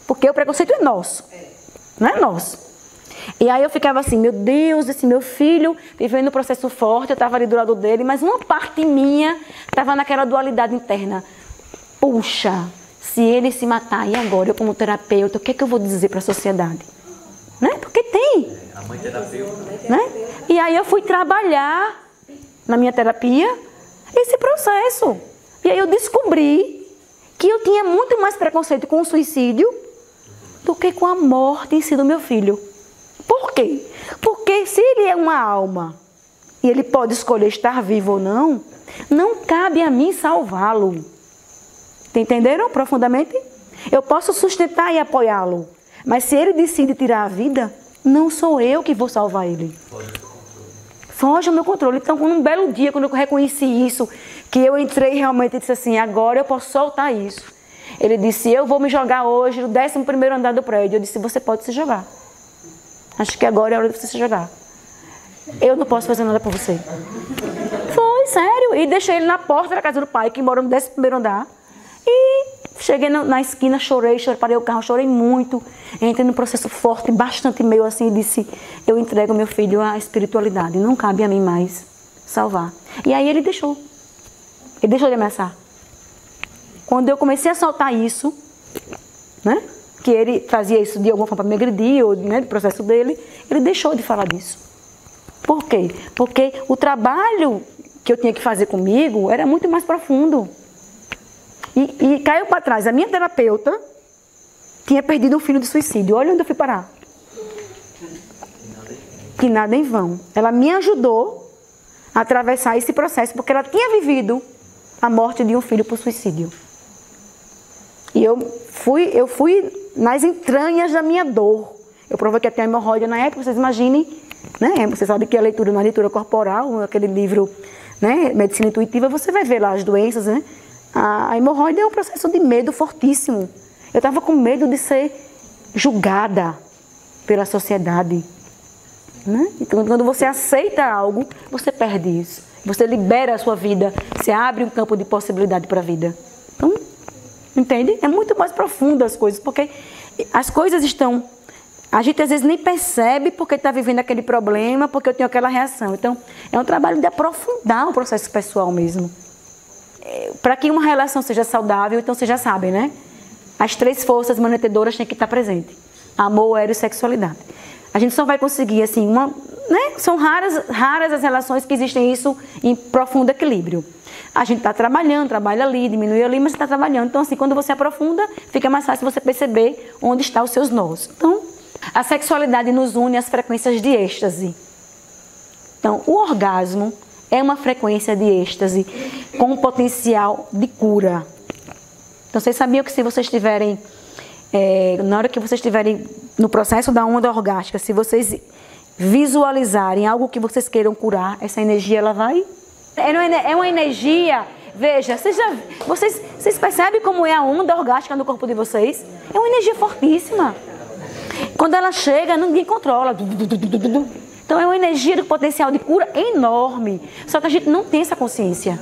porque o preconceito é nosso, não é nosso. E aí eu ficava assim, meu Deus, esse meu filho vivendo um processo forte, eu estava ali do lado dele, mas uma parte minha estava naquela dualidade interna. Puxa, se ele se matar, e agora eu como terapeuta, o que é que eu vou dizer para a sociedade? Né? Porque tem. A mãe terapeuta. Né? E aí eu fui trabalhar na minha terapia esse processo. E aí eu descobri que eu tinha muito mais preconceito com o suicídio do que com a morte em si do meu filho. Por quê? Porque se ele é uma alma e ele pode escolher estar vivo ou não, não cabe a mim salvá-lo. Entenderam profundamente? Eu posso sustentar e apoiá-lo, mas se ele decide tirar a vida, não sou eu que vou salvar ele. Foge do meu controle. Então, num belo dia, quando eu reconheci isso, que eu entrei realmente e disse assim, agora eu posso soltar isso. Ele disse, eu vou me jogar hoje no 11º andar do prédio. Eu disse, você pode se jogar. Acho que agora é a hora de você se jogar. Eu não posso fazer nada por você. Foi, sério. E deixei ele na porta da casa do pai, que mora no 11º andar. E cheguei na esquina, chorei, parei o carro, chorei muito. Entrei num processo forte, bastante meio assim, e disse, eu entrego meu filho à espiritualidade. Não cabe a mim mais salvar. E aí ele deixou. Ele deixou de ameaçar. Quando eu comecei a soltar isso, né? Que ele fazia isso de alguma forma para me agredir, ou né, do processo dele, ele deixou de falar disso. Por quê? Porque o trabalho que eu tinha que fazer comigo era muito mais profundo. E caiu para trás. A minha terapeuta tinha perdido um filho de suicídio. Olha onde eu fui parar. Que nada em vão. Ela me ajudou a atravessar esse processo, porque ela tinha vivido a morte de um filho por suicídio. E eu fui nas entranhas da minha dor. Eu provoquei até a hemorroida na época, vocês imaginem, né? Você sabe que a leitura, na leitura corporal, aquele livro, né, Medicina Intuitiva, você vai ver lá as doenças, né? A hemorroida é um processo de medo fortíssimo. Eu estava com medo de ser julgada pela sociedade. Né? Então, quando você aceita algo, você perde isso. Você libera a sua vida, você abre um campo de possibilidade para a vida. Então, entende? É muito mais profundo as coisas, porque as coisas estão... A gente às vezes nem percebe porque está vivendo aquele problema, porque eu tenho aquela reação. Então, é um trabalho de aprofundar o processo pessoal mesmo. Para que uma relação seja saudável, então vocês já sabem, né? As 3 forças manutentoras têm que estar presentes. Amor, hélio e sexualidade. A gente só vai conseguir, assim, né, são raras as relações que existem isso em profundo equilíbrio. A gente está trabalhando, trabalha ali, diminui ali, mas está trabalhando. Então, assim, quando você aprofunda, fica mais fácil você perceber onde estão os seus nós. Então, a sexualidade nos une às frequências de êxtase. Então, o orgasmo é uma frequência de êxtase com um potencial de cura. Então, vocês sabiam que se vocês estiverem, na hora que vocês estiverem no processo da onda orgástica, se vocês visualizarem algo que vocês queiram curar, essa energia ela vai... É uma energia, veja, vocês percebem como é a onda orgástica no corpo de vocês? É uma energia fortíssima. Quando ela chega, ninguém controla. Então é uma energia de potencial de cura enorme. Só que a gente não tem essa consciência,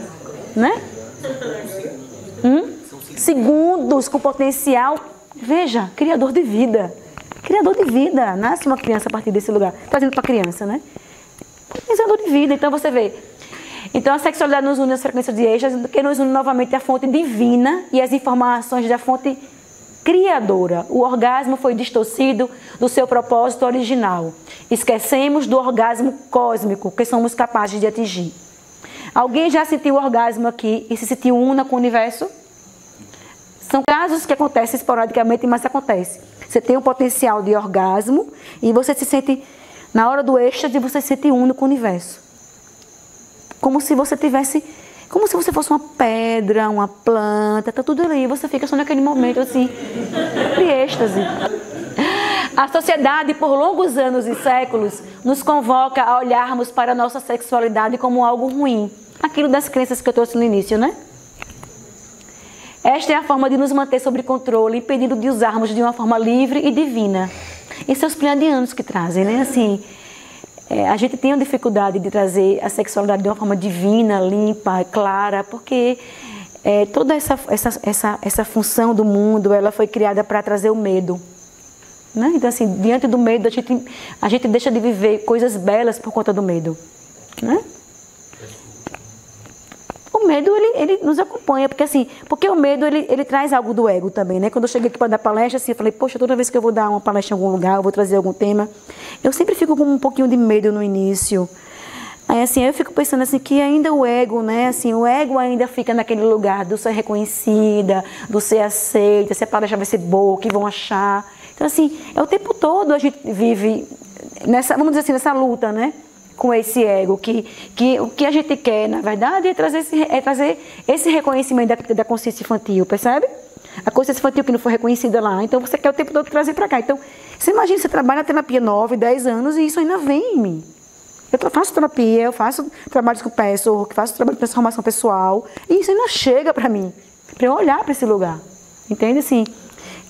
né? Segundos com potencial, veja, criador de vida. Criador de vida, nasce uma criança a partir desse lugar. Trazendo para a criança, né? Criador de vida, então você vê. Então a sexualidade nos une às frequências de êxtase, que nos une novamente à fonte divina e às informações da fonte criadora. O orgasmo foi distorcido do seu propósito original. Esquecemos do orgasmo cósmico que somos capazes de atingir. Alguém já sentiu o orgasmo aqui e se sentiu una com o universo? São casos que acontecem esporadicamente, mas acontece. Você tem um potencial de orgasmo e você se sente, na hora do êxtase, você se sente uno com o universo. Como se você tivesse, como se você fosse uma pedra, uma planta, tá tudo ali. Você fica só naquele momento assim, de êxtase. A sociedade, por longos anos e séculos, nos convoca a olharmos para a nossa sexualidade como algo ruim. Aquilo das crenças que eu trouxe no início, né? Esta é a forma de nos manter sob controle, impedindo de usarmos de uma forma livre e divina. Esses são os pleiadianos que trazem, né? Assim, a gente tem a dificuldade de trazer a sexualidade de uma forma divina, limpa, clara, porque toda essa função do mundo, ela foi criada para trazer o medo. Né? Então, assim, diante do medo, a gente deixa de viver coisas belas por conta do medo. Né? O medo, ele nos acompanha, porque o medo, ele traz algo do ego também, né? Quando eu cheguei aqui para dar palestra, assim, eu falei, poxa, toda vez que eu vou dar uma palestra em algum lugar, eu vou trazer algum tema, eu sempre fico com um pouquinho de medo no início. Aí, assim, eu fico pensando, assim, que ainda o ego, né? Assim, o ego ainda fica naquele lugar do ser reconhecida, do ser aceita, se a palestra vai ser boa, o que vão achar. Então, assim, o tempo todo a gente vive nessa, vamos dizer assim, nessa luta, né? Com esse ego, que o que a gente quer, na verdade, é trazer esse reconhecimento da consciência infantil, percebe? A consciência infantil que não foi reconhecida lá, então você quer o tempo todo trazer para cá. Então, você imagina, você trabalha na terapia 9, 10 anos e isso ainda vem em mim. Eu faço terapia, eu faço trabalhos com pessoas, faço trabalho de transformação pessoal, e isso ainda chega para mim, para eu olhar para esse lugar, entende? Assim,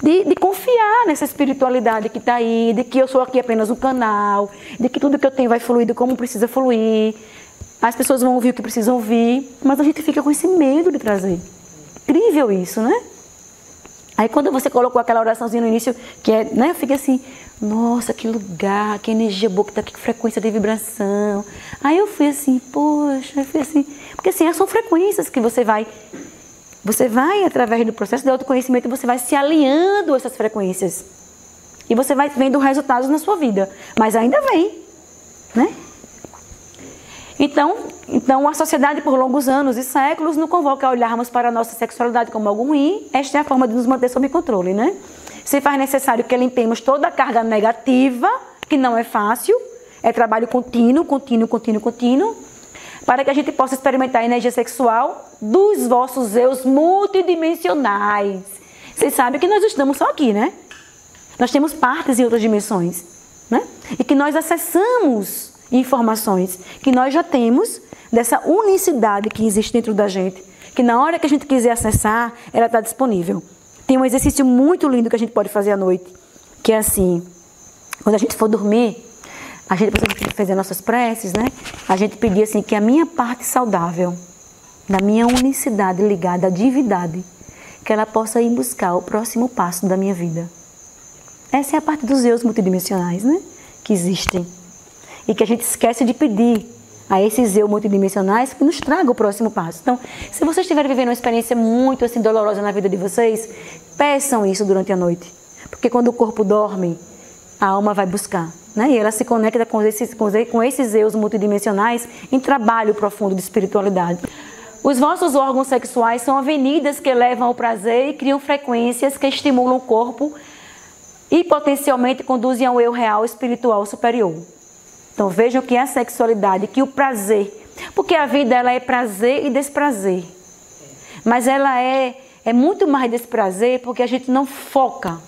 de confiar nessa espiritualidade que está aí, de que eu sou aqui apenas um canal, de que tudo que eu tenho vai fluir como precisa fluir. As pessoas vão ouvir o que precisam ouvir, mas a gente fica com esse medo de trazer. Incrível isso, né? Aí quando você colocou aquela oraçãozinha no início, que é, né, eu fiquei assim, nossa, que lugar, que energia boa que está aqui, que frequência de vibração. Aí eu fui assim, poxa, porque assim, são frequências que você vai, através do processo de autoconhecimento, você vai se alinhando a essas frequências. E você vai vendo resultados na sua vida. Mas ainda vem, né? Então, a sociedade, por longos anos e séculos, nos convoca a olharmos para a nossa sexualidade como algo ruim. Esta é a forma de nos manter sob controle, né? Se faz necessário que limpemos toda a carga negativa, que não é fácil. É trabalho contínuo, para que a gente possa experimentar a energia sexual dos vossos eus multidimensionais. Vocês sabem que nós estamos só aqui, né? Nós temos partes em outras dimensões, né? E que nós acessamos informações que nós já temos dessa unicidade que existe dentro da gente, que na hora que a gente quiser acessar, ela está disponível. Tem um exercício muito lindo que a gente pode fazer à noite, que é assim, quando a gente for dormir, a gente precisa fazer nossas preces, né? A gente pedir assim que a minha parte saudável, da minha unicidade ligada à divindade, que ela possa ir buscar o próximo passo da minha vida. Essa é a parte dos eus multidimensionais, né? Que existem. E que a gente esquece de pedir a esses eu multidimensionais que nos tragam o próximo passo. Então, se vocês estiverem vivendo uma experiência muito assim dolorosa na vida de vocês, peçam isso durante a noite. Porque quando o corpo dorme, a alma vai buscar, né? E ela se conecta com esses eus multidimensionais em trabalho profundo de espiritualidade. Os vossos órgãos sexuais são avenidas que levam ao prazer e criam frequências que estimulam o corpo e potencialmente conduzem ao eu real espiritual superior. Então vejam que a sexualidade, que o prazer, porque a vida ela é prazer e desprazer, mas ela é muito mais desprazer porque a gente não foca,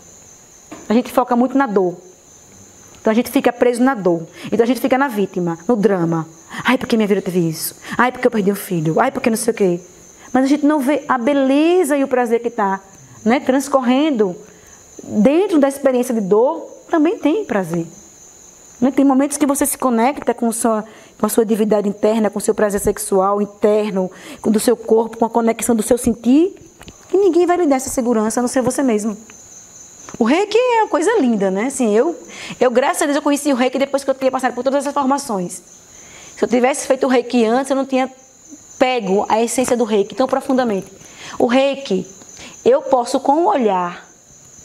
a gente foca muito na dor. Então a gente fica preso na dor. Então a gente fica na vítima, no drama. Ai, porque minha vida teve isso. Ai, porque eu perdi um filho. Ai, porque não sei o quê. Mas a gente não vê a beleza e o prazer que está, né, transcorrendo. Dentro da experiência de dor, também tem prazer. Né? Tem momentos que você se conecta com a sua divindade interna, com o seu prazer sexual interno, com do seu corpo, com a conexão do seu sentir. E ninguém vai lhe dar essa segurança, a não ser você mesmo. O reiki é uma coisa linda, né? Assim, eu graças a Deus, eu conheci o reiki depois que eu tinha passado por todas essas formações. Se eu tivesse feito o reiki antes, eu não tinha pego a essência do reiki tão profundamente. O reiki, eu posso com o olhar,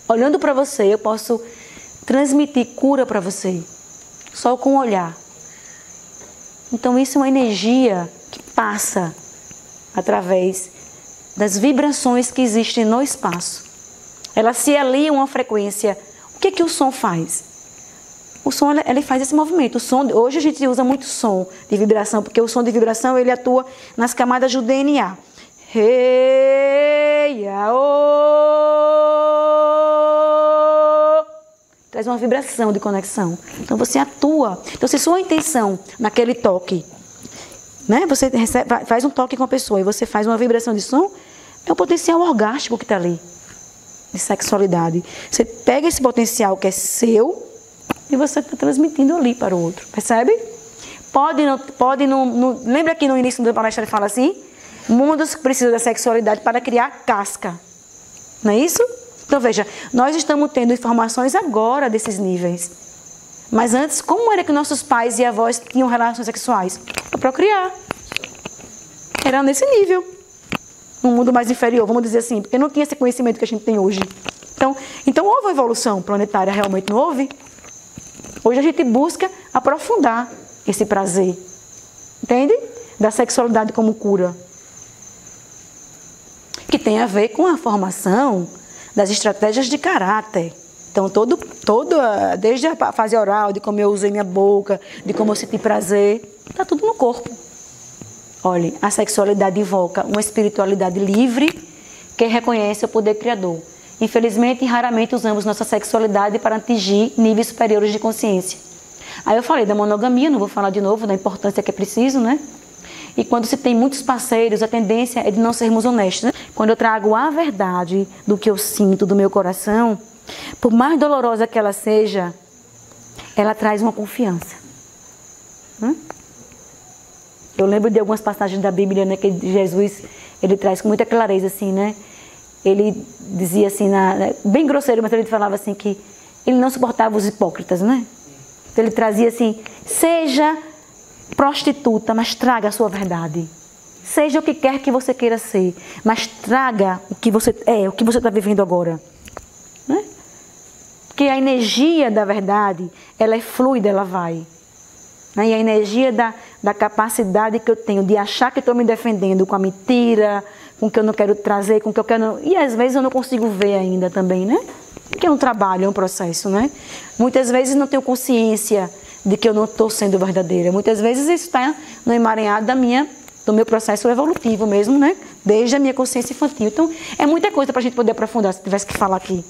olhando para você, eu posso transmitir cura para você. Só com o olhar. Então isso é uma energia que passa através das vibrações que existem no espaço. Ela se alia a uma frequência. O que o som faz? O som ele faz esse movimento. O som, hoje a gente usa muito som de vibração, porque o som de vibração ele atua nas camadas do DNA. Traz uma vibração de conexão. Então você atua. Então se sua intenção naquele toque, né, você faz um toque com a pessoa e você faz uma vibração de som, é o potencial orgástico que está ali. De sexualidade. Você pega esse potencial que é seu e você está transmitindo ali para o outro. Percebe? Lembra que no início da palestra ele fala assim? Mundos precisam da sexualidade para criar casca. Não é isso? Então veja, nós estamos tendo informações agora desses níveis. Mas antes, como era que nossos pais e avós tinham relações sexuais? Para procriar. Era nesse nível. Um mundo mais inferior, vamos dizer assim, porque não tinha esse conhecimento que a gente tem hoje. Então houve uma evolução planetária, realmente não houve? Hoje a gente busca aprofundar esse prazer, entende? Da sexualidade como cura. Que tem a ver com a formação das estratégias de caráter. Então desde a fase oral, de como eu usei minha boca, de como eu senti prazer, está tudo no corpo. Olha, a sexualidade invoca uma espiritualidade livre que reconhece o poder criador. Infelizmente, raramente usamos nossa sexualidade para atingir níveis superiores de consciência. Aí eu falei da monogamia, não vou falar de novo da importância que é preciso, né? E quando se tem muitos parceiros, a tendência é de não sermos honestos, né? Quando eu trago a verdade do que eu sinto, do meu coração, por mais dolorosa que ela seja, ela traz uma confiança. Eu lembro de algumas passagens da Bíblia, né, que Jesus, ele traz com muita clareza, assim, né? Ele dizia assim, bem grosseiro, mas ele falava assim que ele não suportava os hipócritas, né? Então ele trazia assim, seja prostituta, mas traga a sua verdade. Seja o que quer que você queira ser, mas traga o que você é, o que você está vivendo agora. Né? Porque a energia da verdade, ela é fluida, ela vai. Né? E a energia da capacidade que eu tenho de achar que estou me defendendo com a mentira, com o que eu não quero trazer, com o que eu quero... E às vezes eu não consigo ver ainda também, né? Porque é um trabalho, é um processo, né? Muitas vezes não tenho consciência de que eu não estou sendo verdadeira. Muitas vezes isso está no emaranhado do meu processo evolutivo mesmo, né? Desde a minha consciência infantil. Então, é muita coisa para a gente poder aprofundar, se tivesse que falar aqui.